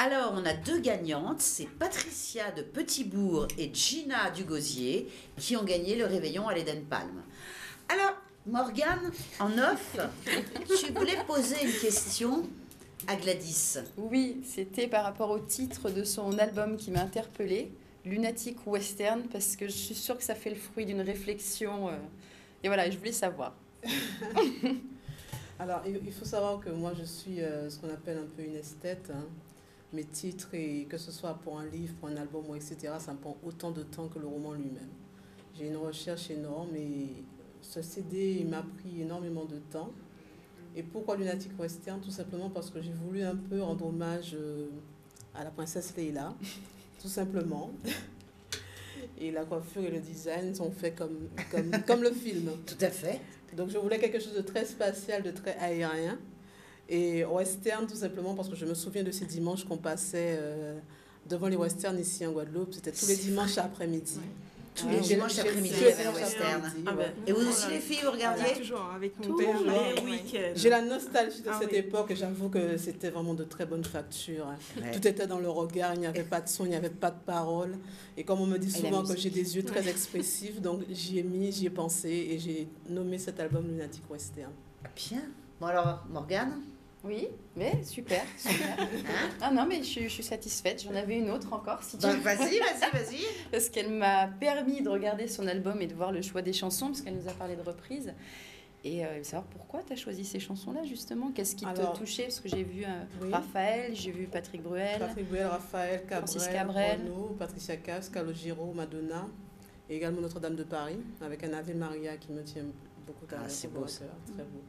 Alors, on a deux gagnantes, c'est Patricia de Petitbourg et Gina Dugosier qui ont gagné le réveillon à l'Eden Palm. Alors, Morgane, en off, tu voulais poser une question à Gladys. Oui, c'était par rapport au titre de son album qui m'a interpellée, Lunatic Western, parce que je suis sûre que ça fait le fruit d'une réflexion. Et voilà, je voulais savoir. Alors, il faut savoir que moi, je suis ce qu'on appelle un peu une esthète. Hein. Mes titres, et que ce soit pour un livre, pour un album, etc., ça me prend autant de temps que le roman lui-même. J'ai une recherche énorme et ce CD m'a pris énormément de temps. Et pourquoi Lunatic Western? Tout simplement parce que j'ai voulu un peu rendre hommage à la princesse Leila, tout simplement. Et la coiffure et le design sont faits comme le film. Tout à fait. Donc je voulais quelque chose de très spatial, de très aérien. Et western, tout simplement parce que je me souviens de ces dimanches qu'on passait devant les westerns ici en Guadeloupe. C'était tous les dimanches après-midi. Tous les dimanches après-midi, il y avait un western. Et vous aussi, les filles, vous regardiez? Toujours, avec mon père, les week-ends. J'ai la nostalgie de cette époque et j'avoue que c'était vraiment de très bonne facture. Ouais. Tout était dans le regard, il n'y avait pas de son, il n'y avait pas de parole. Et comme on me dit souvent que j'ai des yeux très expressifs, donc j'y ai pensé et j'ai nommé cet album Lunatic Western. Bien. Bon alors, Morgane? Oui, mais super. Hein? Ah non, mais je suis satisfaite. J'en avais une autre encore, si tu veux. Vas-y. Parce qu'elle m'a permis de regarder son album et de voir le choix des chansons, parce qu'elle nous a parlé de reprises. Et savoir pourquoi tu as choisi ces chansons-là, justement. Qu'est-ce qui te touchait? Parce que j'ai vu Raphaël, j'ai vu Patrick Bruel. Raphaël, Francis Cabrel, Renaud, Patricia Cass, Calogero, Madonna. Et également Notre-Dame de Paris, avec un Ave Maria qui me tient beaucoup à cœur. C'est beau, ça. Très beau.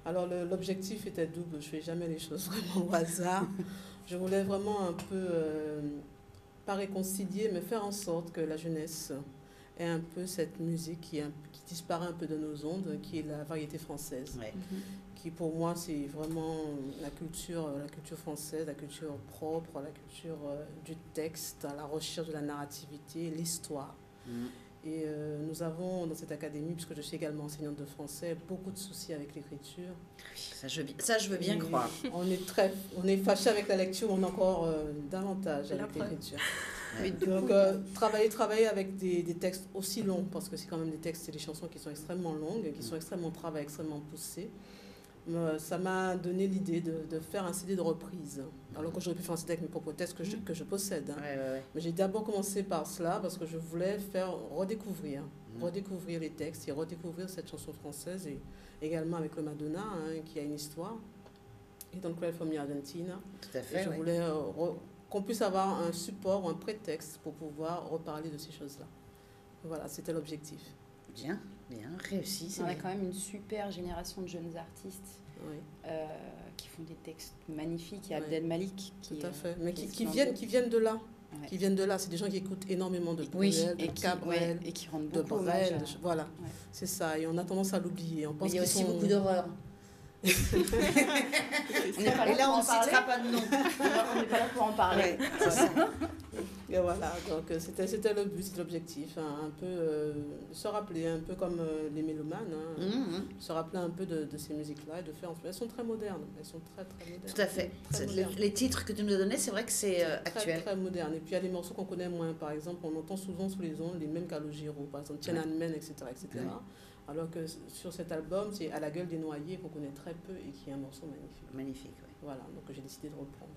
Alors l'objectif était double, je ne fais jamais les choses vraiment au hasard. Je voulais vraiment un peu, pas réconcilier, mais faire en sorte que la jeunesse ait un peu cette musique qui disparaît un peu de nos ondes, qui est la variété française. Ouais. Qui pour moi c'est vraiment la culture française, la culture propre, la culture du texte, la recherche de la narrativité, l'histoire. Et nous avons dans cette académie, puisque je suis également enseignante de français, beaucoup de soucis avec l'écriture. Ça, je veux bien croire. On est fâché avec la lecture, on est encore davantage avec l'écriture. Ouais. Donc, travailler avec des textes aussi longs, parce que c'est quand même des textes et des chansons qui sont extrêmement longues, qui sont extrêmement travaillées, extrêmement poussées. Ça m'a donné l'idée de faire un CD de reprise. Alors que j'aurais pu faire un CD avec mes propres textes que je possède. Hein. Ouais. Mais j'ai d'abord commencé par cela parce que je voulais faire redécouvrir les textes et redécouvrir cette chanson française et également avec le Madonna qui a une histoire. Et donc Cry for Me Argentina. Tout à fait. Et je voulais qu'on puisse avoir un support ou un prétexte pour pouvoir reparler de ces choses-là. Voilà, c'était l'objectif. Bien, réussi. On a quand même une super génération de jeunes artistes qui font des textes magnifiques. Il y a Abdel Malik tout à fait, mais qui viennent de là. Ouais. Qui viennent de là, c'est des gens qui écoutent énormément de Bruel, de Cabrel, et qui rendent de beaucoup Brel, voilà, c'est ça. Et on a tendance à l'oublier. Il y a aussi beaucoup d'horreur. Et là, on ne citera pas de nom. On n'est pas là pour en parler. Ouais, c'est ça. Et voilà, donc c'était le but, c'était l'objectif, un peu se rappeler, un peu comme les mélomanes, se rappeler un peu de ces musiques-là et de faire. Elles sont très modernes, elles sont très modernes. Tout à fait. Les titres que tu nous donnais, c'est vrai que c'est actuel. Très moderne. Et puis il y a des morceaux qu'on connaît moins, par exemple, on entend souvent sous les ondes les mêmes Calogero, par exemple Tiananmen, etc. Ouais. Alors que sur cet album, c'est À la gueule des noyés qu'on connaît très peu et qui est un morceau magnifique. Magnifique, oui. Voilà, donc j'ai décidé de reprendre.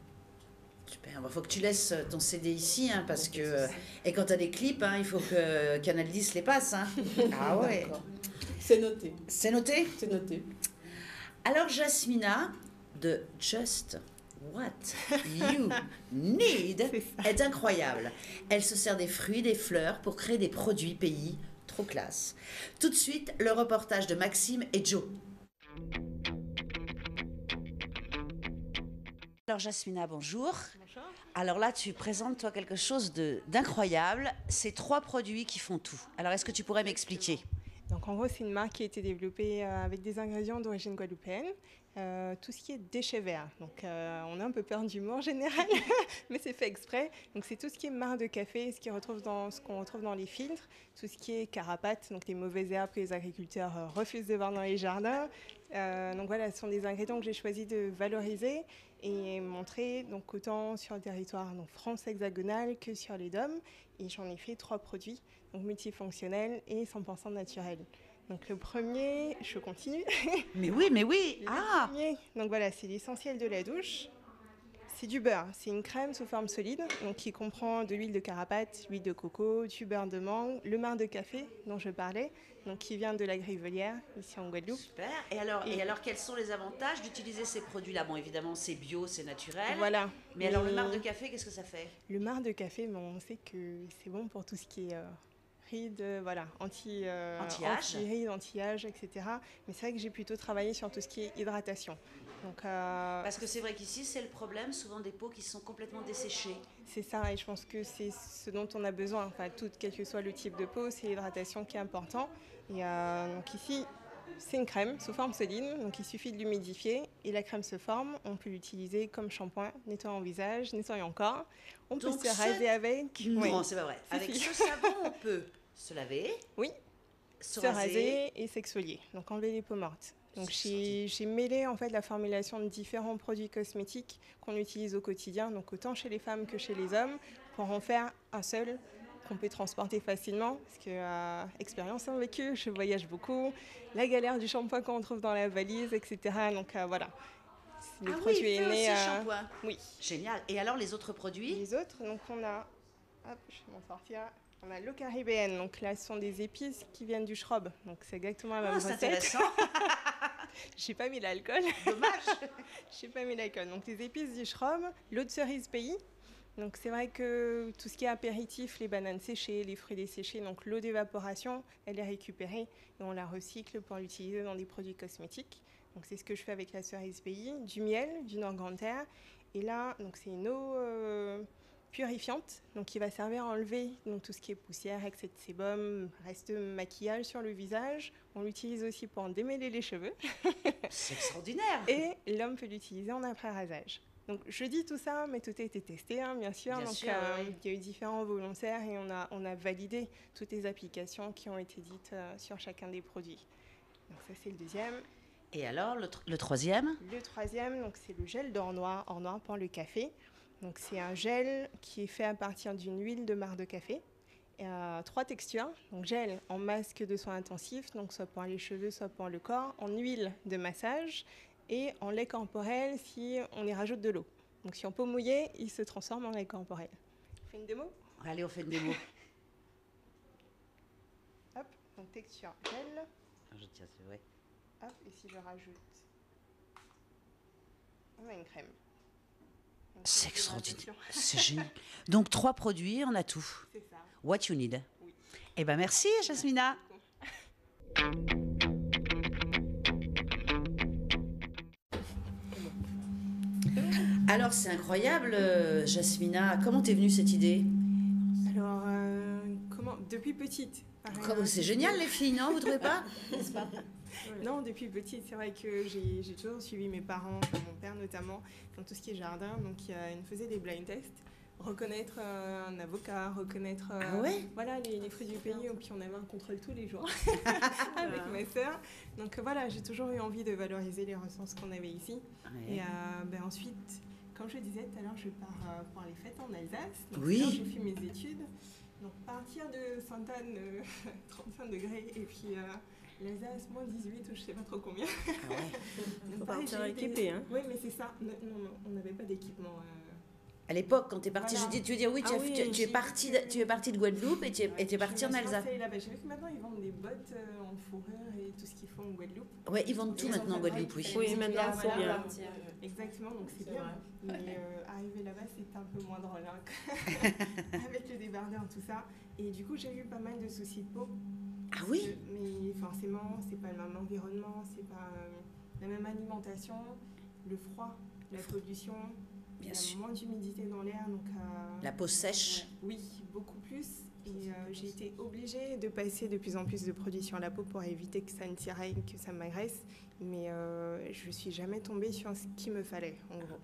Super, il faut que tu laisses ton CD ici, parce que... Et quand tu as des clips, il faut que Canal 10 les passe. Ah ouais. C'est noté. C'est noté? C'est noté. Alors Jasmina, de Just What You Need, est incroyable. Elle se sert des fruits, des fleurs pour créer des produits pays. Trop classe. Tout de suite, le reportage de Maxime et Joe. Alors Jasmina, bonjour. Bonjour. Alors là, tu présentes toi quelque chose d'incroyable. C'est 3 produits qui font tout. Alors est-ce que tu pourrais m'expliquer? Donc en gros, c'est une marque qui a été développée avec des ingrédients d'origine guadeloupéenne tout ce qui est déchets verts. Donc, on a un peu peur du mot en général, mais c'est fait exprès. Donc, c'est tout ce qui est marc de café, ce qu'on retrouve dans les filtres, tout ce qui est carapates, donc les mauvaises herbes que les agriculteurs refusent de voir dans les jardins. Donc voilà, ce sont des ingrédients que j'ai choisi de valoriser et montrer donc autant sur le territoire donc France hexagonale que sur les DOM. Et j'en ai fait 3 produits, donc multifonctionnels et 100% naturels. Donc le premier, je continue. Mais oui. Le premier, donc voilà, c'est l'essentiel de la douche. C'est du beurre. C'est une crème sous forme solide, donc qui comprend de l'huile de carapate, l'huile de coco, du beurre de mangue, le marc de café dont je parlais, donc qui vient de la Grivelière, ici en Guadeloupe. Super. Et alors, quels sont les avantages d'utiliser ces produits-là? Bon, évidemment, c'est bio, c'est naturel. Voilà. Mais alors, le marc de café, qu'est-ce que ça fait? Le marc de café, on sait que c'est bon pour tout ce qui est rides, voilà, anti-rides, anti-âge, etc. Mais c'est vrai que j'ai plutôt travaillé sur tout ce qui est hydratation. Donc, parce que c'est vrai qu'ici, c'est le problème, souvent des peaux qui sont complètement desséchées. C'est ça, et je pense que c'est ce dont on a besoin. Enfin, quel que soit le type de peau, c'est l'hydratation qui est important. Et donc ici, c'est une crème sous forme solide, donc il suffit de l'humidifier et la crème se forme. On peut l'utiliser comme shampoing, nettoyant le visage, nettoyant le corps. On peut se raser avec. Non, c'est pas vrai. Avec ce savon, on peut se laver. Oui. Se raser et s'exfolier. Donc enlever les peaux mortes. Donc j'ai mêlé en fait la formulation de différents produits cosmétiques qu'on utilise au quotidien, donc autant chez les femmes que chez les hommes, pour en faire un seul qu'on peut transporter facilement. Parce que expérience en vécu, je voyage beaucoup, la galère du shampoing qu'on trouve dans la valise, etc. Donc voilà. Le produit est né. Shampoing. Oui. Génial. Et alors les autres produits? Les autres, donc on a, hop, je vais m'en sortir. On a l'eau caribéenne, donc là ce sont des épices qui viennent du schrob, donc c'est exactement la même recette. C'est intéressant. J'ai pas mis l'alcool. Dommage. J'ai pas mis l'alcool. Donc les épices du schrob, l'eau de cerise pays. Donc c'est vrai que tout ce qui est apéritif, les bananes séchées, les fruits desséchés, donc l'eau d'évaporation, elle est récupérée et on la recycle pour l'utiliser dans des produits cosmétiques. Donc c'est ce que je fais avec la cerise pays, du miel, du Norgrantaire. Et là, donc c'est une eau purifiante, donc qui va servir à enlever donc, tout ce qui est poussière, excès de sébum, reste de maquillage sur le visage. On l'utilise aussi pour en démêler les cheveux. C'est extraordinaire. Et l'homme peut l'utiliser en après-rasage. Donc je dis tout ça, mais tout a été testé, hein, bien sûr. Donc, oui. Il y a eu différents volontaires et on a validé toutes les applications qui ont été dites sur chacun des produits. Donc ça c'est le deuxième. Et alors le troisième? Le troisième, donc c'est le gel d'or noir pour le café. Donc c'est un gel qui est fait à partir d'une huile de marc de café. 3 textures, donc gel en masque de soins intensifs, donc soit pour les cheveux, soit pour le corps, en huile de massage et en lait corporel si on y rajoute de l'eau. Donc si on peut mouiller, il se transforme en lait corporel. On fait une démo? Allez, on fait une démo. Hop, donc texture gel. Je tiens, c'est vrai. Hop, et si je rajoute, on a une crème. C'est extraordinaire, c'est génial. Donc 3 produits, on a tout. C'est ça. What you need. Oui. Eh bien merci Jasmina. Alors c'est incroyable Jasmina, comment t'es venue cette idée? Alors, depuis petite. C'est génial les filles, non? Vous trouvez pas? N'est-ce pas? Non, depuis petite, c'est vrai que j'ai toujours suivi mes parents, mon père notamment, dans tout ce qui est jardin. Donc, il nous faisait des blind tests, reconnaître un avocat, reconnaître voilà, les fruits du pays. Et puis, on avait un contrôle tous les jours avec ma sœur. Donc, voilà, j'ai toujours eu envie de valoriser les ressources qu'on avait ici. Ouais. Et ensuite, comme je disais tout à l'heure, je pars pour les fêtes en Alsace. Donc, oui. J'ai fait mes études. Donc, partir de Sainte-Anne, 35 degrés, et puis... l'Alsace, moins 18 ou je sais pas trop combien. Ah ouais. Faut partir équipé, hein. Oui, mais c'est ça. Non, on n'avait pas d'équipement. À l'époque, quand tu es partie, voilà. Tu veux dire oui, tu es partie de Guadeloupe et tu es partie en Alsace. J'ai vu que maintenant ils vendent des bottes en fourrure et tout ce qu'ils font en Guadeloupe. Oui, ils vendent tout maintenant en Guadeloupe, oui. Oui, maintenant c'est bien. Exactement, donc c'est bien. Mais arriver là-bas, c'est un peu moins drôle hein, avec le débardeur, tout ça. Et du coup, j'ai eu pas mal de soucis de peau. Ah oui? Mais forcément, c'est pas le même environnement, c'est pas la même alimentation, le froid, la pollution, il y a moins d'humidité dans l'air. Donc, la peau sèche? Oui, beaucoup plus. Et j'ai été obligée de passer de plus en plus de produits sur la peau pour éviter que ça ne tiraille, que ça m'agresse. Mais je ne suis jamais tombée sur ce qu'il me fallait, en gros.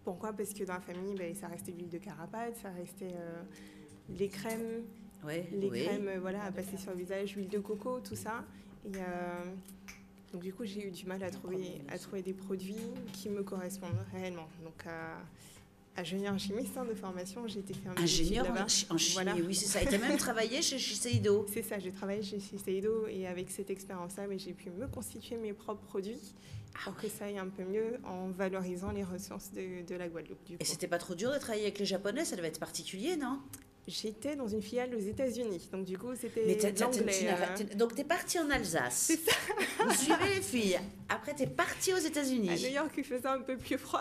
Pourquoi ? Parce que dans la famille, ça restait l'huile de carapate, ça restait les crèmes, crèmes à passer sur le visage, l'huile de coco, tout ça. Et donc du coup, j'ai eu du mal à trouver des produits qui me correspondent réellement. Donc ingénieur chimiste de formation, j'ai été faire un ingénieur en chimie, oui, c'est ça. Et tu as même travaillé chez Shiseido. C'est ça, j'ai travaillé chez Shiseido et avec cette expérience-là, j'ai pu me constituer mes propres produits pour que ça aille un peu mieux en valorisant les ressources de la Guadeloupe. Et c'était pas trop dur de travailler avec les Japonais? Ça devait être particulier, non? J'étais dans une filiale aux États-Unis, donc du coup c'était l'anglais. Donc t'es partie en Alsace. C'est ça. Vous suivez les filles. Après t'es partie aux États-Unis. À New York, il faisait un peu plus froid.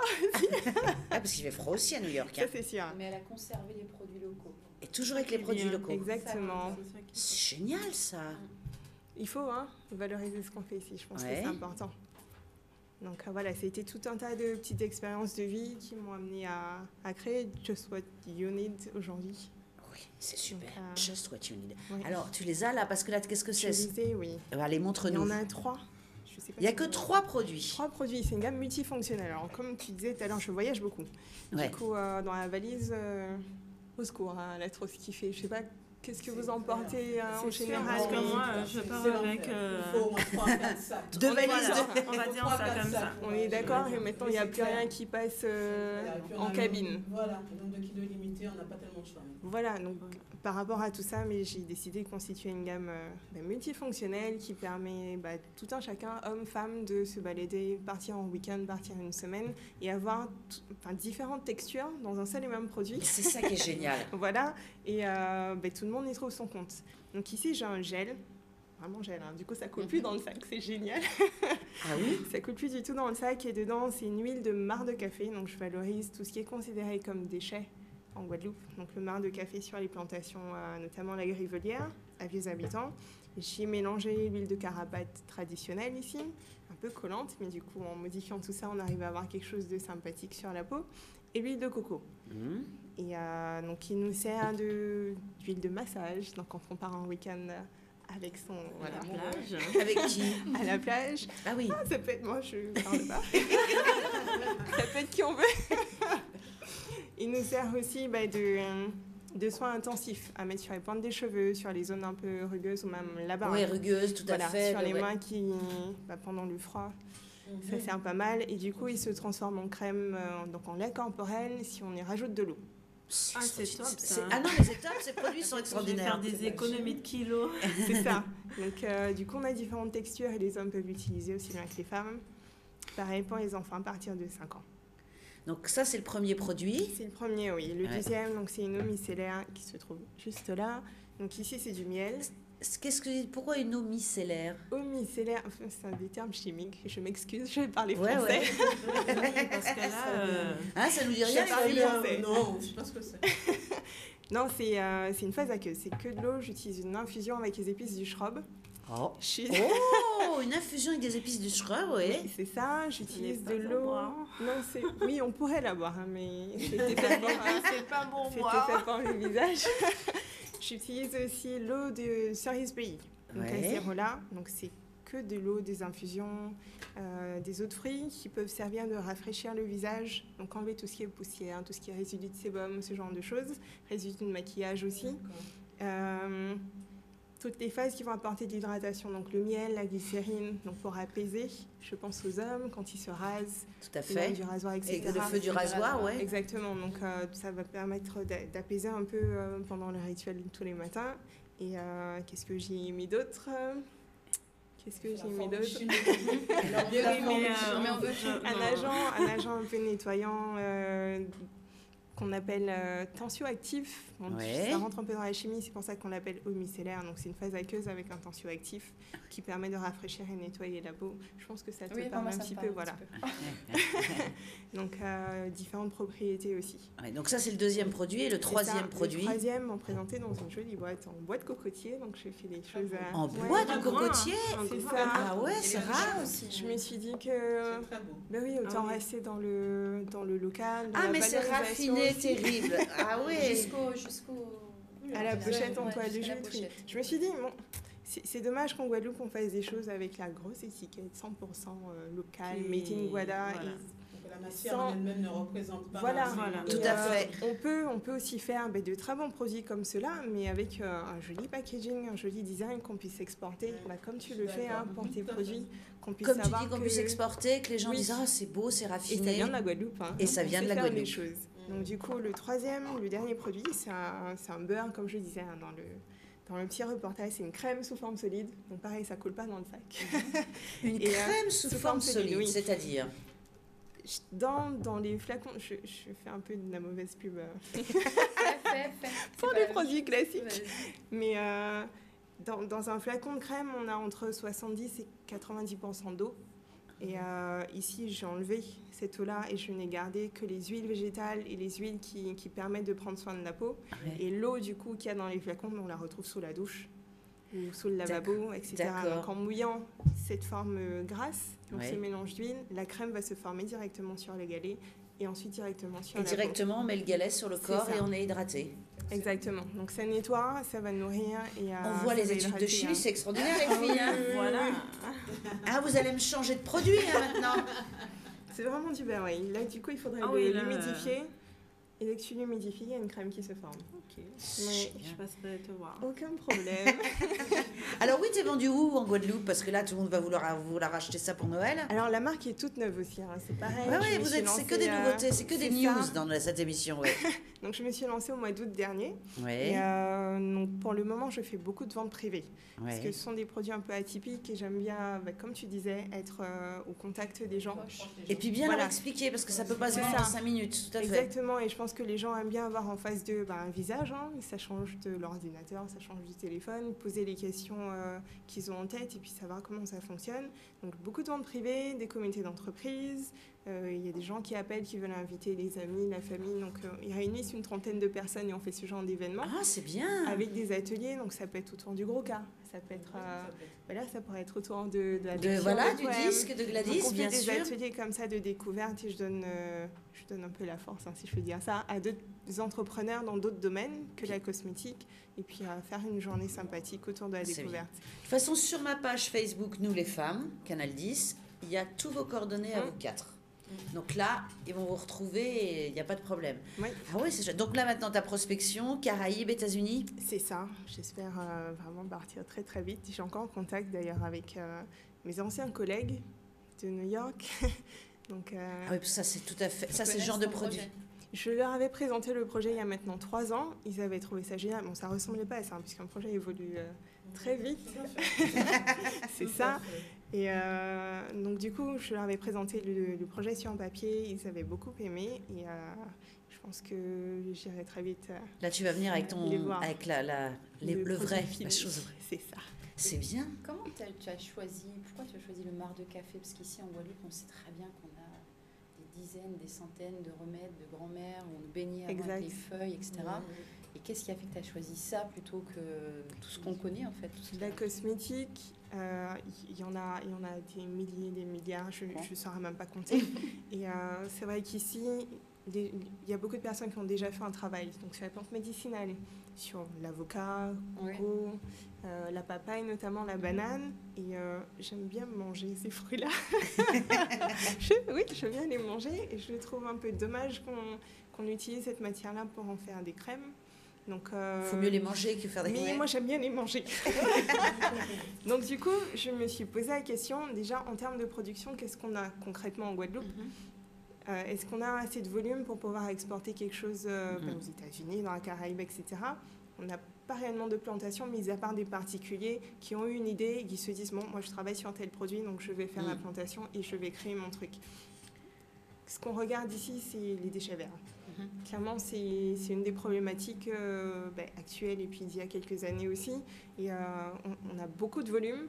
Parce qu'il fait froid aussi à New York. Ça c'est sûr. Mais elle a conservé les produits locaux. Et toujours avec les produits locaux. Exactement. C'est génial ça. Il faut valoriser ce qu'on fait ici. Je pense que c'est important. Donc voilà, c'était tout un tas de petites expériences de vie qui m'ont amené à créer Just What You Need aujourd'hui. Oui, c'est super. Just What You Need. Oui. Alors, tu les as là, parce que là, qu'est-ce que c'est? Je les ai, oui. Allez, montre-nous. Il y en a 3. Il n'y a que 3 produits. 3 produits, c'est une gamme multifonctionnelle. Alors, comme tu disais tout à l'heure, je voyage beaucoup. Du coup, dans la valise, au secours, elle a trop ce qu'il fait. Je sais pas, qu'est-ce que vous emportez en général? Parce que moi, je pars avec... 2 valises. On va dire ça comme ça. On est d'accord, et maintenant, il n'y a plus rien qui passe en cabine. Voilà, le nombre de kilos limité, on n'a pas tellement de choix. Voilà, donc par rapport à tout ça, j'ai décidé de constituer une gamme multifonctionnelle qui permet tout un chacun, homme, femme, de se balader, partir en week-end, partir une semaine et avoir différentes textures dans un seul et même produit. C'est ça qui est génial. Voilà, et tout le monde y trouve son compte. Donc ici, j'ai un gel, vraiment gel, du coup ça coule plus dans le sac, c'est génial. Ah oui? Ça coule plus du tout dans le sac et dedans, c'est une huile de marc de café, donc je valorise tout ce qui est considéré comme déchets en Guadeloupe, donc le marc de café sur les plantations, notamment la Grivelière, à Vieux-Habitants. J'ai mélangé l'huile de carapate traditionnelle ici, un peu collante, mais du coup, en modifiant tout ça, on arrive à avoir quelque chose de sympathique sur la peau. Et l'huile de coco. Et donc, il nous sert d'huile de massage. Donc, quand on part en week-end avec son... À la plage. Avec qui? À la plage. Ah oui. Ça peut être moi, je ne parle pas. Ça peut être qui on veut. Il nous sert aussi de soins intensifs à mettre sur les pointes des cheveux, sur les zones un peu rugueuses ou même là-bas. Oui, rugueuses, tout à fait. Sur les mains qui, pendant le froid, ça sert pas mal. Et du coup, il se transforme en crème, donc en lait corporel, si on y rajoute de l'eau. Ah, c'est top ça. Ah non, mais c'est top, ces produits sont extraordinaires. Faire des économies de kilos. C'est ça. Donc, du coup, on a différentes textures et les hommes peuvent l'utiliser aussi bien que les femmes. Pareil pour les enfants à partir de 5 ans. Donc ça, c'est le premier produit. C'est le premier, oui. Le deuxième, donc, c'est une eau micellaire qui se trouve juste là. Donc ici, c'est du miel. Pourquoi une eau micellaire? Eau micellaire, c'est un des termes chimiques. Je m'excuse, je vais parler français. Oui, parce que là... ça nous dit rien. Non, je sais pas ce que c'est. Non, c'est une phase aqueuse. C'est que de l'eau. J'utilise une infusion avec les épices du shrub. Oh, une infusion avec des épices du shrub, oui. C'est ça, j'utilise de l'eau. Non, oui, on pourrait la boire, mais c'était pas bon boire. C'était fait pour le visage. J'utilise aussi l'eau de cerise pays. Donc acérola, donc c'est que de l'eau, des infusions, des eaux de fruits qui peuvent servir de rafraîchir le visage. Donc enlever tout ce qui est poussière, tout ce qui est résidu de sébum, ce genre de choses. Résidu de maquillage aussi. Toutes les phases qui vont apporter de l'hydratation, donc le miel, la glycérine, donc pour apaiser, je pense aux hommes quand ils se rasent, tout à fait, du rasoir, etc. Et le feu du rasoir, ouais. Exactement, donc ça va permettre d'apaiser un peu pendant le rituel tous les matins. Et qu'est-ce que j'ai mis d'autre? Un agent un peu nettoyant qu'on appelle tensioactif. Ça rentre un peu dans la chimie, c'est pour ça qu'on l'appelle eau micellaire. Donc c'est une phase aqueuse avec un tensioactif qui permet de rafraîchir et nettoyer la peau. Je pense que ça te parle un petit peu, voilà. Donc différentes propriétés aussi. Ouais, donc ça c'est le deuxième produit et le troisième produit. Le troisième, on présentait dans une jolie boîte en bois de cocotier. Donc je fais les choses en bois de cocotier. C'est ça. Ah ouais, c'est rare aussi. Je me suis dit que c'est très beau. Ben oui, autant rester dans le local. Mais c'est raffiné, terrible. Ah oui. Jusqu'au À la pochette en toile de jusqu'à la jute. pochette. Je me suis dit, bon, c'est dommage qu'en Guadeloupe, on fasse des choses avec la grosse étiquette 100% locale, made in Guada. Voilà. La matière en elle-même ne représente pas. Voilà, Tout à fait. On peut aussi faire de très bons produits comme cela, mais avec un joli packaging, un joli design qu'on puisse exporter, comme tu le fais pour tes produits, qu'on puisse Comme tu savoir dis, qu'on puisse exporter, que les gens disent ah c'est beau, c'est Et raffiné. ça vient de la Guadeloupe. Et ça vient de la Guadeloupe. Les choses. Donc du coup, le dernier produit, c'est un beurre, comme je le disais dans le petit reportage, c'est une crème sous forme solide. Donc pareil, ça coule pas dans le sac. Une crème sous forme solide, oui. c'est-à-dire dans les flacons, je fais un peu de la mauvaise pub Pour des produits classiques. Mais dans un flacon de crème, on a entre 70 et 90% d'eau. Et ici, j'ai enlevé cette eau-là et je n'ai gardé que les huiles végétales et les huiles qui permettent de prendre soin de la peau. Ouais. Et l'eau, du coup, qu'il y a dans les flacons, on la retrouve sous la douche ou sous le lavabo, etc. Donc, en mouillant cette forme grasse, donc ce mélange d'huile, la crème va se former directement sur les galets et ensuite directement sur la peau. Et directement, on met le galet sur le corps et on est hydraté. Exactement. Donc ça nettoie, ça va nourrir. On voit les études de chimie, c'est extraordinaire les filles. Voilà. Ah, vous allez me changer de produit maintenant. C'est vraiment du beurre, oui. Là, du coup, il faudrait l'humidifier. Et dès que tu l'humidifies, il y a une crème qui se forme. Ok. Je passerai te voir. Aucun problème. Alors oui, t'es vendu où en Guadeloupe? Parce que là, tout le monde va vouloir acheter ça pour Noël. Alors la marque est toute neuve aussi, c'est pareil. Oui, c'est que des nouveautés, c'est que des news dans cette émission. Ouais. Donc je me suis lancée au mois d'août dernier. Ouais. Et donc pour le moment, je fais beaucoup de ventes privées. Ouais. Parce que ce sont des produits un peu atypiques et j'aime bien, comme tu disais, être au contact des gens. Et puis bien leur expliquer, parce que ça peut pas se vendre en 5 minutes, tout à fait. Exactement, et je pense que les gens aiment bien avoir en face d'eux un visage, ça change de l'ordinateur, ça change du téléphone, poser les questions qu'ils ont en tête et puis savoir comment ça fonctionne. Donc beaucoup de ventes privées, des comités d'entreprise, il y a des gens qui appellent, qui veulent inviter les amis, la famille, donc ils réunissent une 30aine de personnes et on fait ce genre d'événement. Ah, c'est bien. Avec des ateliers, donc ça peut être autour du gros cas, ça peut être, ça pourrait être autour de la lecture, du disque de Gladys, donc bien sûr. On fait des ateliers comme ça de découverte et je donne un peu la force, si je peux dire ça, à d'autres entrepreneurs dans d'autres domaines que la cosmétique et puis à faire une journée sympathique autour de la découverte. Bien. De toute façon, sur ma page Facebook, Nous les femmes, Canal 10, il y a tous vos coordonnées à vous quatre. Donc là, ils vont vous retrouver et il n'y a pas de problème. Oui. Ah oui, c'est donc là maintenant ta prospection, Caraïbes, États-Unis. C'est ça. J'espère vraiment partir très très vite. Je suis encore en contact d'ailleurs avec mes anciens collègues de New York. Donc, ah oui, ça c'est tout à fait. Ça c'est le genre de produit. Je leur avais présenté le projet il y a maintenant 3 ans. Ils avaient trouvé ça génial. Bon, ça ressemblait pas à ça, puisqu'un projet évolue très vite. C'est ça. Et donc du coup, je leur avais présenté le projet sur un papier. Ils avaient beaucoup aimé. Et je pense que j'irai très vite. Là, tu vas venir avec le vrai, la chose vraie. C'est ça. C'est bien. Comment pourquoi tu as choisi le marc de café? Parce qu'ici en Guadeloupe, on sait très bien qu'on a des dizaines, des centaines de remèdes de grand-mère où on baignait avec les feuilles, etc. Et qu'est-ce qui a fait que tu as choisi ça plutôt que tout ce qu'on connaît en fait? La cosmétique, il y en a des milliers, des milliards, je ne saurais même pas compter. Et c'est vrai qu'ici, il y a beaucoup de personnes qui ont déjà fait un travail donc sur la plante médicinale, sur l'avocat, coco, la papaye, notamment la banane. Et j'aime bien manger ces fruits-là. Oui, je viens les manger et je trouve un peu dommage qu'on utilise cette matière-là pour en faire des crèmes. Donc, faut mieux les manger que faire des crèmes. Mais moi, j'aime bien les manger. Donc, du coup, je me suis posé la question, déjà, en termes de production, qu'est-ce qu'on a concrètement en Guadeloupe? Est-ce qu'on a assez de volume pour pouvoir exporter quelque chose aux États-Unis, dans la Caraïbe, etc. On n'a pas réellement de plantation, mis à part des particuliers qui ont eu une idée et qui se disent « Bon, moi, je travaille sur un tel produit, donc je vais faire la plantation et je vais créer mon truc. » Ce qu'on regarde ici, c'est les déchets verts. Clairement, c'est une des problématiques actuelles et puis d'il y a quelques années aussi. Et on a beaucoup de volume.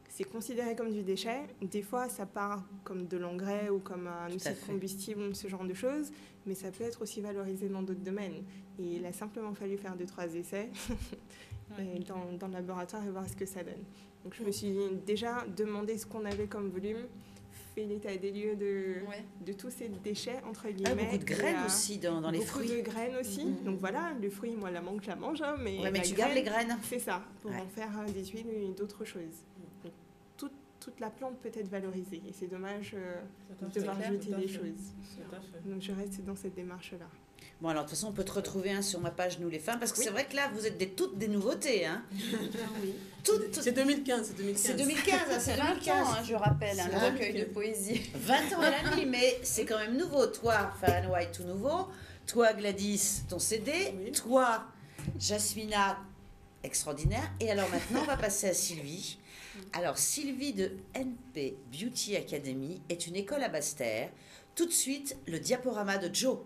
C'est considéré comme du déchet. Des fois, ça part comme de l'engrais ou comme un outil de combustible, ce genre de choses. Mais ça peut être aussi valorisé dans d'autres domaines. Et il a simplement fallu faire 2-3 essais dans le laboratoire et voir ce que ça donne. Donc, je me suis déjà demandé ce qu'on avait comme volume, fait l'état des lieux de tous ces déchets, entre guillemets. Beaucoup de graines aussi dans les fruits. Beaucoup de graines aussi. Donc voilà, le fruit, moi, la mangue, je la mange. Hein, mais tu gardes les graines. C'est ça, pour en faire des huiles et d'autres choses. Donc, toute la plante peut être valorisée. Et c'est dommage de devoir jeter des choses. Donc je reste dans cette démarche-là. Bon, alors de toute façon, on peut te retrouver sur ma page Nous les femmes, parce que c'est vrai que là, vous êtes toutes des nouveautés. Hein. Oui. C'est 2015. C'est 2015, c'est 2015. Hein, je rappelle, le recueil de poésie. 20 ans à la nuit, mais c'est quand même nouveau. Toi, Fahrenheit White, tout nouveau. Toi, Gladys, ton CD. Oui. Toi, Jasmina, extraordinaire. Et alors maintenant, on va passer à Sylvie. Alors, Sylvie de NP Beauty Academy est une école à Basse-Terre. Tout de suite, le diaporama de Joe.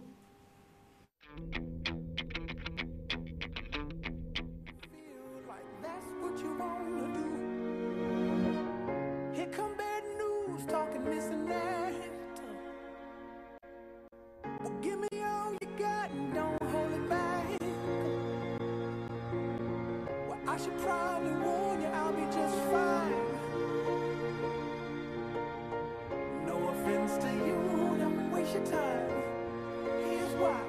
I should probably warn you, I'll be just fine. No offense to you, don't waste your time. Here's why.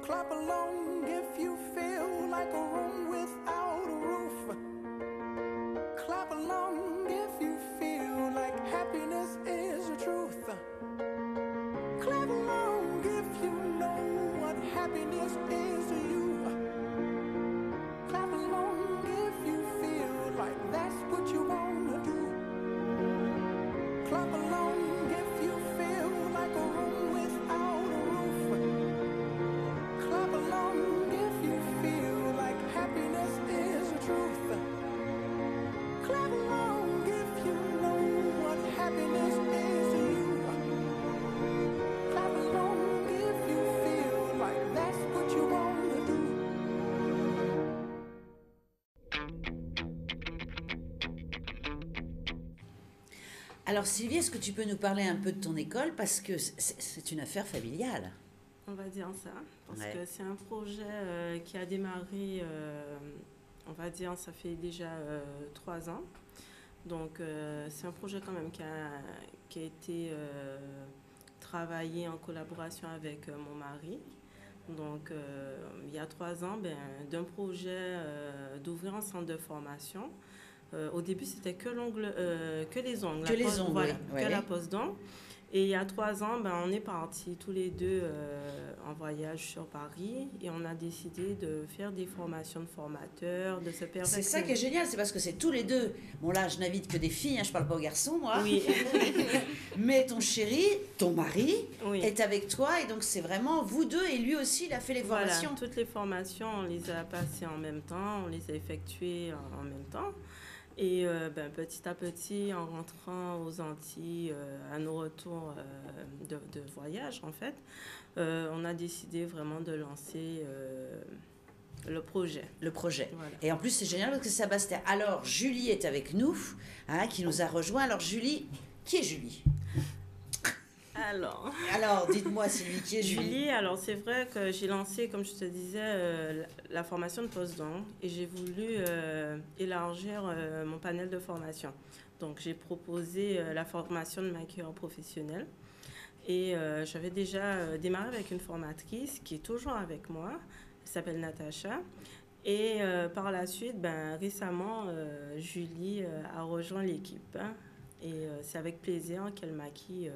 Clap along if you feel like a room without a roof. Clap along if you feel like happiness is the truth. Clap along if you know what happiness is to you. Clap along if you feel like that's what you want to do. Clap along if you feel like a room without a roof. Clap along if you feel like happiness is the truth. Clap along if you know what happiness is to you. Clap along if you feel like that's what you want to do. Alors Sylvie, est-ce que tu peux nous parler un peu de ton école, parce que c'est une affaire familiale? On va dire ça, parce que c'est un projet qui a démarré, on va dire, ça fait déjà 3 ans. Donc c'est un projet quand même qui a été travaillé en collaboration avec mon mari. Donc il y a 3 ans, d'un projet d'ouvrir un centre de formation. Au début, c'était que les ongles. Que les ongles, voilà, que la pose d'ongles. Et il y a 3 ans, on est partis tous les deux en voyage sur Paris et on a décidé de faire des formations de formateurs, de se permettre... C'est ça qui est génial, c'est parce que c'est tous les deux... Bon là, je n'invite que des filles, je ne parle pas aux garçons, moi. Oui. Mais ton chéri, ton mari, est avec toi et donc c'est vraiment vous deux et lui aussi, il a fait les formations. Voilà, toutes les formations, on les a passées en même temps, on les a effectuées en même temps. Et petit à petit, en rentrant aux Antilles, à nos retours de voyage, en fait, on a décidé vraiment de lancer le projet. Le projet. Voilà. Et en plus, c'est génial parce que c'est à Basse-Terre. Alors, Julie est avec nous, qui nous a rejoint. Alors, Julie, qui est Julie ? Alors, dites-moi, Sylvie, qui est Julie ? Alors c'est vrai que j'ai lancé, comme je te disais, la formation de postdoc et j'ai voulu élargir mon panel de formation. Donc j'ai proposé la formation de maquilleur professionnel et j'avais déjà démarré avec une formatrice qui est toujours avec moi, elle s'appelle Natacha. Et par la suite, récemment, Julie a rejoint l'équipe. Et c'est avec plaisir qu'elle maquille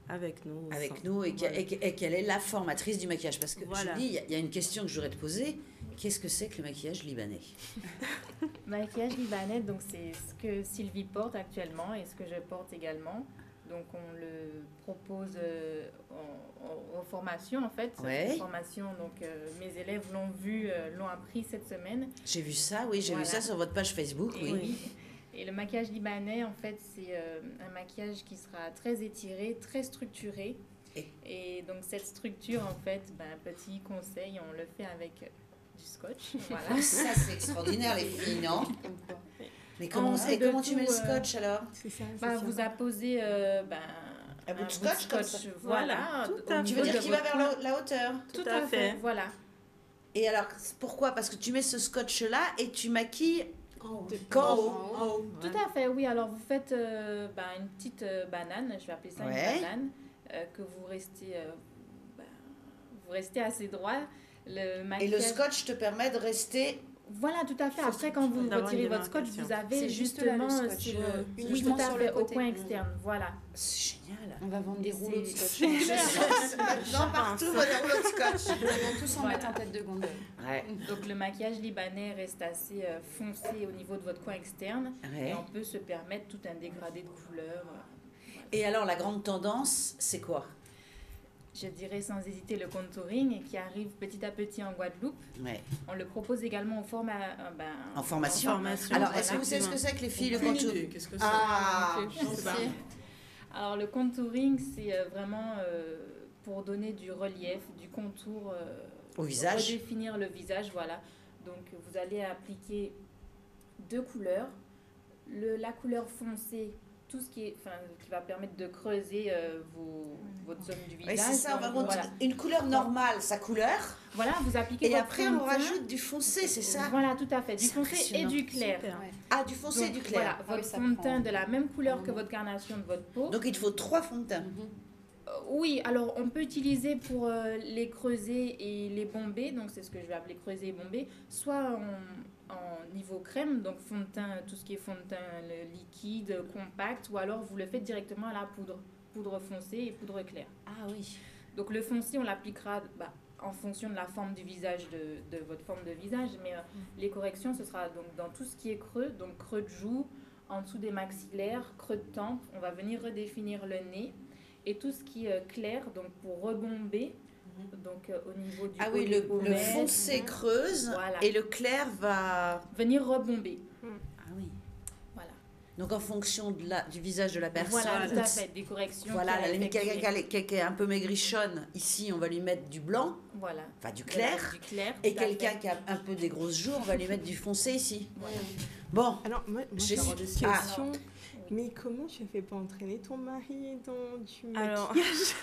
avec nous. Avec nous et qu'elle est la formatrice du maquillage. Parce que Julie, il y a une question que je voudrais te poser. Qu'est-ce que c'est que le maquillage libanais ? Maquillage libanais, donc c'est ce que Sylvie porte actuellement et ce que je porte également. Donc on le propose en formation en fait. Ouais. Formation, donc mes élèves l'ont vu, l'ont appris cette semaine. J'ai vu ça, oui, j'ai vu ça sur votre page Facebook, oui. Et le maquillage libanais, en fait, c'est un maquillage qui sera très étiré, très structuré. Et donc, cette structure, en fait, petit conseil, on le fait avec du scotch. Voilà. Ça, c'est extraordinaire, les filles, non ? Mais comment tu mets le scotch, alors ? Vous apposez un bout de scotch, voilà. Tu veux dire qu'il va vers la hauteur ? Tout à fait, voilà. Et alors, pourquoi ? Parce que tu mets ce scotch-là et tu maquilles Tout à fait, oui. Alors, vous faites une petite banane, je vais appeler ça une banane, que vous restez assez droit. Et le scotch te permet de rester... Voilà, tout à fait. Après, quand vous retirez votre scotch, vous avez justement uniquement sur le côté. Au coin externe. Voilà. C'est génial. On va vendre des rouleaux de scotch. Maintenant, partout, on a des rouleaux de scotch. On va tous en mettre en tête de gondole. Ouais. Donc, le maquillage libanais reste assez foncé au niveau de votre coin externe. Et on peut se permettre tout un dégradé de couleurs. Et alors, la grande tendance, c'est quoi? Je dirais sans hésiter le contouring qui arrive petit à petit en Guadeloupe. On le propose également en formation. Alors, est-ce que vous savez ce que c'est que les filles, le contouring? Qu'est-ce que c'est? Je sais pas. Alors, le contouring, c'est vraiment pour donner du relief, du contour au visage. Redéfinir le visage, voilà. Donc, vous allez appliquer 2 couleurs. La couleur foncée, tout ce qui va permettre de creuser votre zone du visage. C'est ça, une couleur normale, sa couleur. Voilà, vous appliquez et après on rajoute du foncé, c'est ça? Voilà, tout à fait, du foncé et du clair. Ah, du foncé et du clair. Voilà, votre fond de teint de la même couleur que votre carnation de votre peau. Donc il te faut 3 fonds de teint. Oui, alors on peut utiliser pour les creuser et les bomber, donc c'est ce que je vais appeler creuser et bomber, soit en niveau crème, donc fond de teint, tout ce qui est fond de teint liquide, compact, ou alors vous le faites directement à la poudre foncée et poudre claire. Ah oui. Donc le foncé, on l'appliquera en fonction de la forme du visage, de votre forme de visage, mais les corrections, ce sera donc dans tout ce qui est creux, donc creux de joue, en dessous des maxillaires, creux de tempe, on va venir redéfinir le nez, et tout ce qui est clair, donc pour rebomber, donc au niveau du oui, le foncé creuse et le clair va venir rebomber. Ah oui. Voilà. Donc en fonction du visage de la personne. Voilà, tout à fait, des corrections. Voilà, à la limite, quelqu'un qui est un peu maigrichonne, ici on va lui mettre du blanc, voilà. Enfin du clair, et quelqu'un qui a un peu des grosses joues, on va lui mettre du foncé ici. Voilà. Bon. Alors moi j'ai une question. Mais comment tu as fait pour entraîner ton mari dans du maquillage?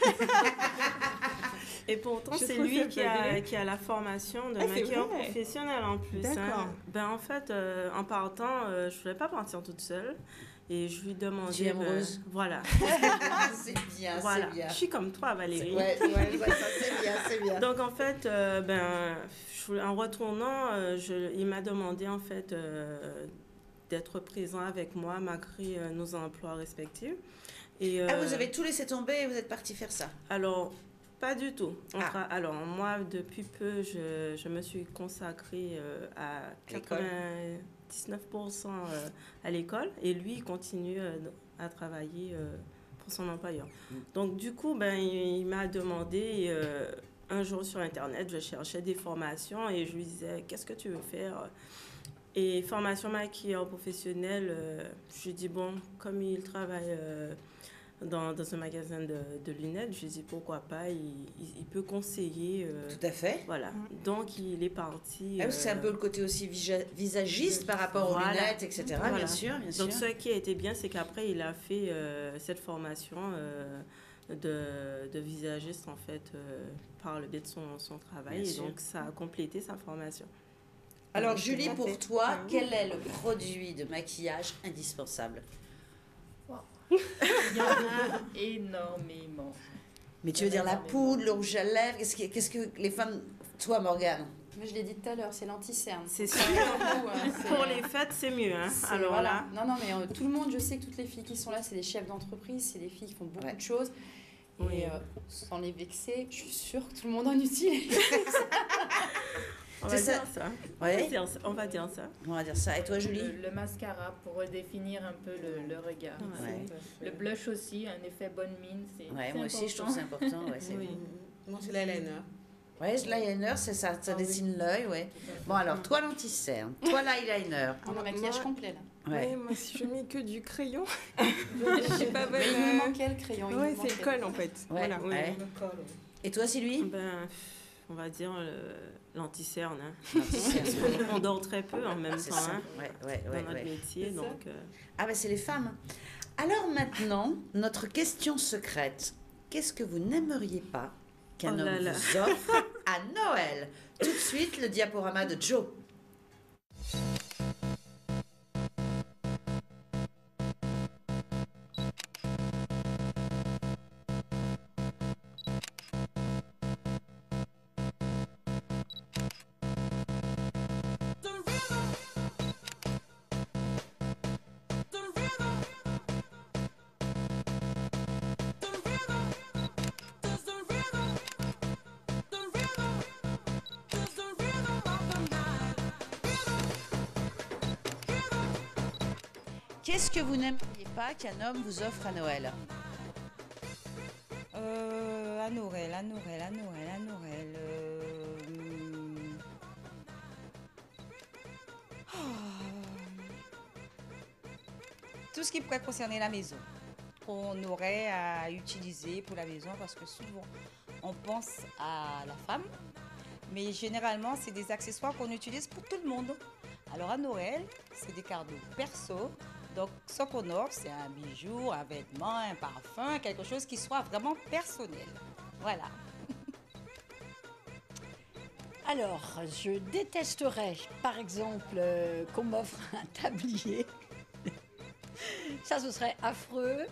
Et pourtant, c'est lui qui a la formation de maquilleur professionnel en plus. D'accord. En fait, en partant, je ne voulais pas partir toute seule. Et je lui demandais... Tu es amoureuse? Voilà. C'est bien, voilà. c'est bien. Je suis comme toi, Valérie. Ouais, ça c'est bien, c'est bien. Donc en fait, en retournant, il m'a demandé en fait... d'être présent avec moi malgré nos emplois respectifs. Et, vous avez tout laissé tomber et vous êtes parti faire ça? Alors, pas du tout. Alors, moi, depuis peu, je me suis consacrée à 99% à l'école et lui, il continue à travailler pour son employeur. Donc, du coup, il m'a demandé... un jour sur Internet, je cherchais des formations et je lui disais, qu'est-ce que tu veux faire? Et formation maquilleur professionnel, je lui ai dit, bon, comme il travaille dans un magasin de lunettes, je lui ai dit, pourquoi pas, il peut conseiller. Tout à fait. Voilà. Donc, il est parti. C'est un peu le côté aussi visagiste par rapport aux lunettes, etc. Voilà. Bien sûr. Donc, ce qui a été bien, c'est qu'après, il a fait cette formation de visagiste, en fait, par le biais de son travail. Bien et sûr. Donc, ça a complété sa formation. Alors, Julie, pour toi, quel est le produit de maquillage indispensable? Il y en a énormément. Mais tu veux dire la poudre, le rouge à lèvres? Qu'est-ce que les femmes... Toi, Morgane? Mais je l'ai dit tout à l'heure, c'est l'anti-cerne. C'est sûr. Pour les fêtes, c'est mieux. Hein. Alors voilà. Non, mais tout le monde, je sais que toutes les filles qui sont là, c'est des chefs d'entreprise, c'est des filles qui font beaucoup de choses. Et sans les vexer, je suis sûre que tout le monde en utilise. On va dire ça. On va dire ça. Et toi, Julie? Le mascara pour redéfinir un peu le regard. Ouais. Le blush aussi, un effet bonne mine. C'est moi important. aussi, je trouve c'est important. Moi, c'est l'eyeliner. Oui, l'eyeliner, c'est ça, ça dessine l'œil, ouais. Bon, alors, toi, l'anti-cerne, toi, l'eyeliner. Un maquillage complet, là. Ouais, moi, si je mets que du crayon, je suis pas bonne. Mais il me manquait le crayon. Ouais, c'est le col, en fait. Ouais, voilà. Ouais. Et toi, Sylvie? On va dire l'anti-cerne. Hein. On dort très peu en même temps hein, dans notre métier. Donc, c'est les femmes. Alors maintenant, notre question secrète. Qu'est-ce que vous n'aimeriez pas qu'un homme vous offre à Noël? Tout de suite, le diaporama de Joe. Qu'est-ce que vous n'aimeriez pas qu'un homme vous offre à Noël? À Noël. Tout ce qui pourrait concerner la maison, qu'on aurait à utiliser pour la maison, parce que souvent on pense à la femme, mais généralement c'est des accessoires qu'on utilise pour tout le monde. Alors à Noël, c'est des cadeaux perso. Donc, ce qu'on offre, c'est un bijou, un vêtement, un parfum, quelque chose qui soit vraiment personnel. Voilà. Alors, je détesterais, par exemple, qu'on m'offre un tablier. Ça, ce serait affreux.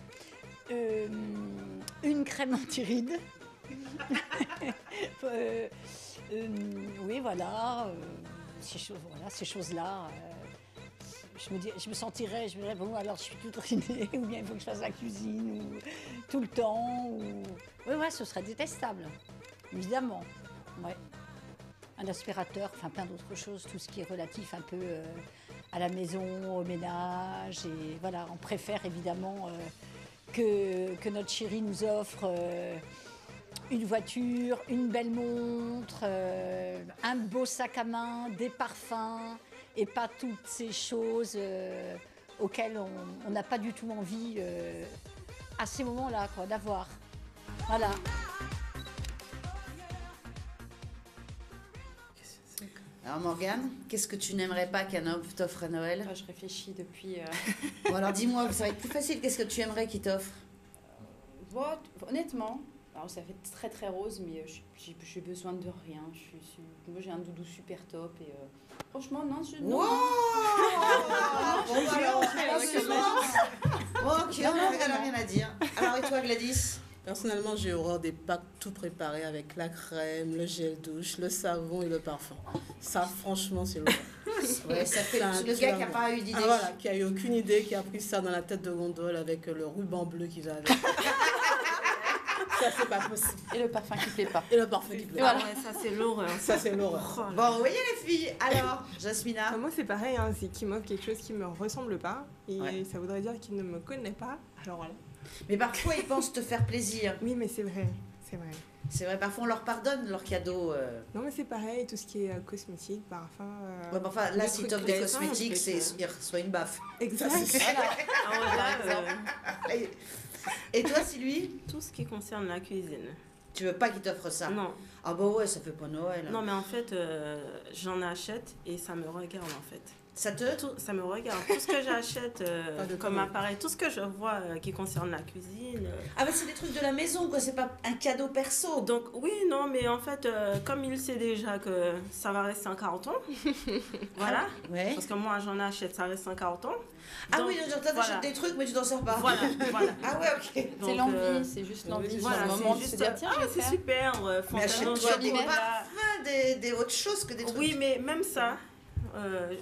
Une crème anti-rides. Oui, voilà. Ces choses-là. Je me sentirais, bon, alors je suis toute ruinée, ou bien il faut que je fasse la cuisine, ou tout le temps, ou... Oui, ce serait détestable, évidemment, ouais. Un aspirateur, enfin plein d'autres choses, tout ce qui est relatif un peu à la maison, au ménage, et voilà, on préfère évidemment que notre chéri nous offre une voiture, une belle montre, un beau sac à main, des parfums, et pas toutes ces choses auxquelles on n'a pas du tout envie à ces moments-là, quoi, d'avoir. Voilà. Alors Morgane, qu'est-ce que tu n'aimerais pas qu'un homme t'offre à Noël? Je réfléchis depuis... Bon alors dis-moi, ça va être plus facile, qu'est-ce que tu aimerais qu'il t'offre? Honnêtement, alors ça fait très très rose, mais j'ai besoin de rien. Moi j'ai un doudou super top et franchement non, Wow ok, elle n'a rien à dire. Alors et toi Gladys? Personnellement, j'ai horreur des packs tout préparés avec la crème, le gel douche, le savon et le parfum. Ça, franchement, c'est l'horreur. Ouais, ça fait le gars qui n'a pas eu d'idée. Ah, voilà, qui a eu aucune idée, qui a pris ça dans la tête de gondole avec le ruban bleu qui va avec. Ça, c'est pas possible. Et le parfum qui plaît pas. Et le parfum qui plaît Ah pas. ouais, ça c'est l'horreur. Ça, c'est l'horreur. Bon, vous voyez les filles. Alors, Jasmina? Moi, c'est pareil, hein, c'est qu'il m'offre quelque chose qui me ressemble pas. Et Ouais. ça voudrait dire qu'il ne me connaît pas. Alors voilà. Mais parfois, ils pensent te faire plaisir. Oui, mais c'est vrai. C'est vrai. C'est vrai, parfois, on leur pardonne leurs cadeaux. Non, mais c'est pareil, tout ce qui est cosmétique, parfum. Ouais, mais enfin, là, des s'ils trucs t'offrent des récents, cosmétiques, des trucs, il reçoit une baffe. Exact. Ça, c'est- Ah ouais, là, Et toi, Sylvie? tout ce qui concerne la cuisine. Tu veux pas qu'ils t'offrent ça? Non, Ah bah ouais, ça fait pas Noël. non mais en fait, j'en achète et ça me regarde en fait. Ça te... Ça me regarde. Tout ce que j'achète Pas de comme commande. appareil, tout ce que je vois qui concerne la cuisine. Ah bah c'est des trucs de la maison, quoi. C'est pas un cadeau perso. Donc oui, non, mais en fait, comme il sait déjà que ça va rester en carton, voilà. Ouais. Parce que moi, j'en achète, ça reste en carton. Ah Donc, oui, genre toi, t'achètes voilà. des trucs, mais tu t'en sers pas. Voilà, voilà. Ah ouais, ok. C'est Donc, l'envie, c'est juste l'envie. Voilà, sur le moment de c'est se juste, dire tiens, je vais c'est faire. super. Mais Fontaine achète-toi des chocolat. parfums, des autres choses que des trucs. Oui, mais même ça.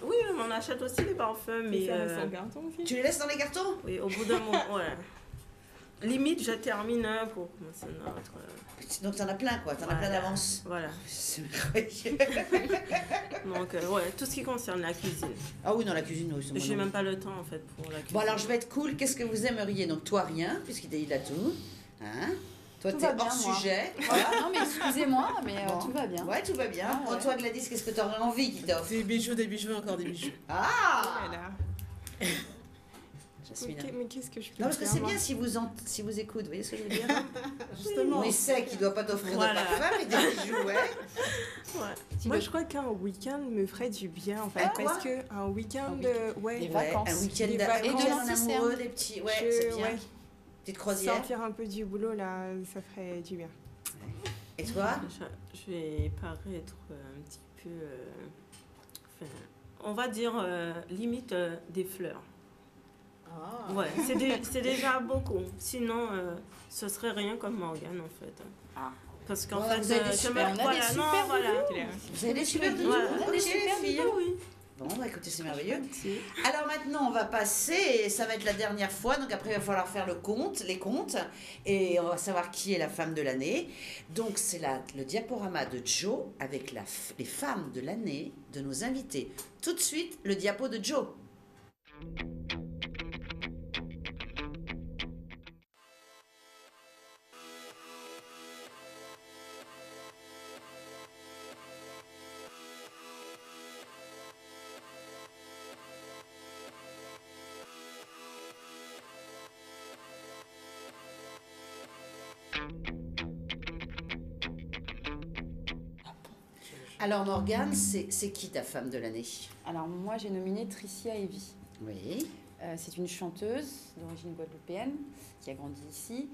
Oui, on achète aussi des parfums, mais ça reste en carton aussi. Tu les laisses dans les cartons? oui, au bout d'un moment, ouais. Limite, je termine pour commencer notre. Donc t'en as plein, quoi. T'en as plein d'avance. Voilà. C'est incroyable. Donc, ouais, tout ce qui concerne la cuisine. Ah oui, dans la cuisine, oui. c'est J'ai mon même pas le temps, en fait, pour la cuisine. Bon, alors je vais être cool. Qu'est-ce que vous aimeriez? Donc toi, rien, puisqu'il a tout. Hein? Toi, Tout t'es va bien, hors moi. sujet. Voilà, non mais excusez-moi, mais Bon. tout va bien. Ouais, tout va bien. Ah, ouais. Bon, toi, Gladys, qu'est-ce que t'aurais envie qu'il t'offre? Des bijoux, encore des bijoux. Ah! Voilà. Jasmine. Mais qu'est-ce que je peux Non, parce que faire, c'est moi bien si vous écoutez, vous voyez ce que je veux dire? Justement. On sait qu'il ne doit pas t'offrir Voilà. de parfum, mais des bijoux, ouais. Ouais. Moi, je crois qu'un week-end me ferait du bien, en fait. Ah, quoi parce que un week-end, ouais, Des Ouais, vacances. un week-end Des un week-end vacances. en amoureux, des petits. Ouais, Je- c'est bien. ouais. Petite croisière. sortir un peu du boulot, là, ça ferait du bien. Et toi? Je vais paraître un petit peu. Enfin, on va dire limite des fleurs. Ah. Ouais, c'est déjà beaucoup. Sinon, ce serait rien comme Morgane en fait. Ah. Parce qu'en Ouais, fait, vous avez des je super- me- on a voilà, des non, super voilà. Vous avez des super doudous? Voilà. Ok, les filles. Oui. Bon, bah écoutez, c'est merveilleux. Alors maintenant, on va passer, et ça va être la dernière fois, donc après, il va falloir faire les comptes, et on va savoir qui est la femme de l'année. Donc, c'est le diaporama de Joe avec les femmes de l'année de nos invités. Tout de suite, le diapo de Joe. Alors Morgane, c'est qui ta femme de l'année? Alors moi, j'ai nominé Tricia Evie. Oui. C'est une chanteuse d'origine guadeloupéenne qui a grandi ici,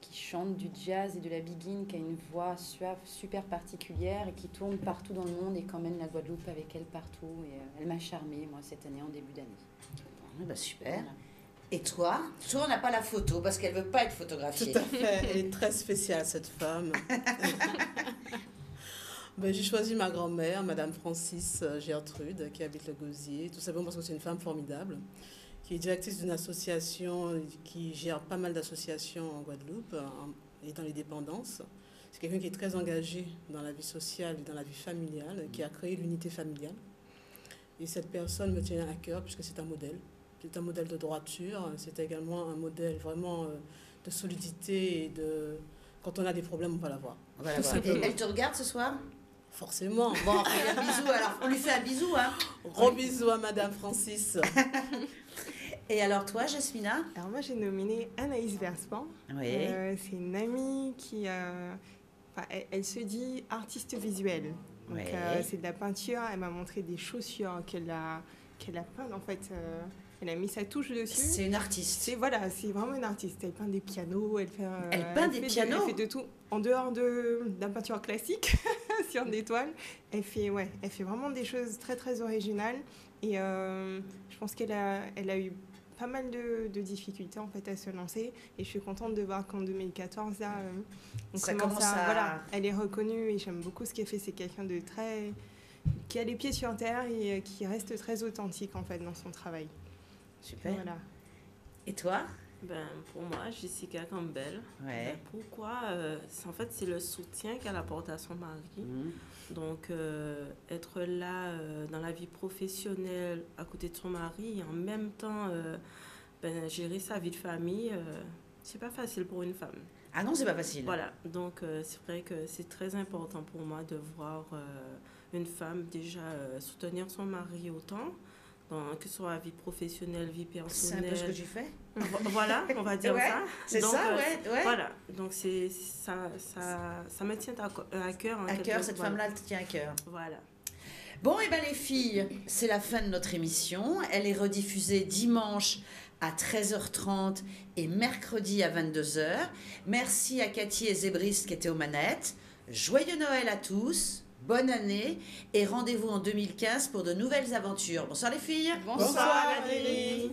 qui chante du jazz et de la biguine, qui a une voix suave, super particulière et qui tourne partout dans le monde et qui emmène la Guadeloupe avec elle partout. Et elle m'a charmée, moi, cette année, en début d'année. Ah bah super. Voilà. Et toi on n'a pas la photo parce qu'elle ne veut pas être photographiée. Tout à fait. Elle est très spéciale, cette femme. J'ai choisi ma grand-mère, Madame Francis Gertrude, qui habite le Gosier, tout simplement parce que c'est une femme formidable, qui est directrice d'une association qui gère pas mal d'associations en Guadeloupe et dans les dépendances. C'est quelqu'un qui est très engagé dans la vie sociale et dans la vie familiale, qui a créé l'unité familiale. Et cette personne me tient à cœur puisque c'est un modèle. C'est un modèle de droiture, c'est également un modèle vraiment de solidité et de... Quand on a des problèmes, on va la voir. On va la voir. Et elle te regarde ce soir? Forcément. Bon, on fait un bisou alors. On lui fait un bisou, hein. Gros bisous à Madame Francis. Et alors toi, Jasmina? Alors moi, j'ai nominé Anaïs Verspan. Oui. C'est une amie qui... elle se dit artiste visuelle. Donc, c'est de la peinture. Elle m'a montré des chaussures qu'elle a peintes, en fait... Elle a mis sa touche dessus. C'est une artiste. C'est vraiment une artiste. Elle peint des pianos. Elle peint des pianos. Elle fait de tout. En dehors de la peinture classique sur des toiles, elle fait vraiment des choses très très originales. Et je pense qu'elle a eu pas mal de difficultés en fait à se lancer. Et je suis contente de voir qu'en 2014 là, elle est reconnue. Et j'aime beaucoup ce qu'elle fait. C'est quelqu'un de très qui a les pieds sur terre et qui reste très authentique en fait dans son travail. Super. Voilà. Et toi? Pour moi, Jessica Campbell. Ouais. Pourquoi en fait, c'est le soutien qu'elle apporte à son mari. Donc, être là dans la vie professionnelle à côté de son mari et en même temps gérer sa vie de famille, c'est pas facile pour une femme. Ah non, c'est pas facile. Voilà. Donc, c'est vrai que c'est très important pour moi de voir une femme déjà soutenir son mari autant. Que ce soit la vie professionnelle, vie personnelle. C'est un peu ce que tu fais. Voilà, on va dire ça. C'est donc, ça, ouais. Voilà, donc ça me tient à cœur. À cœur, cette femme-là te tient à cœur. Voilà. Bon, et les filles, c'est la fin de notre émission. Elle est rediffusée dimanche à 13h30 et mercredi à 22h. Merci à Cathy et Zébris qui étaient aux manettes. Joyeux Noël à tous. Bonne année et rendez-vous en 2015 pour de nouvelles aventures. Bonsoir les filles. Bonsoir Valérie.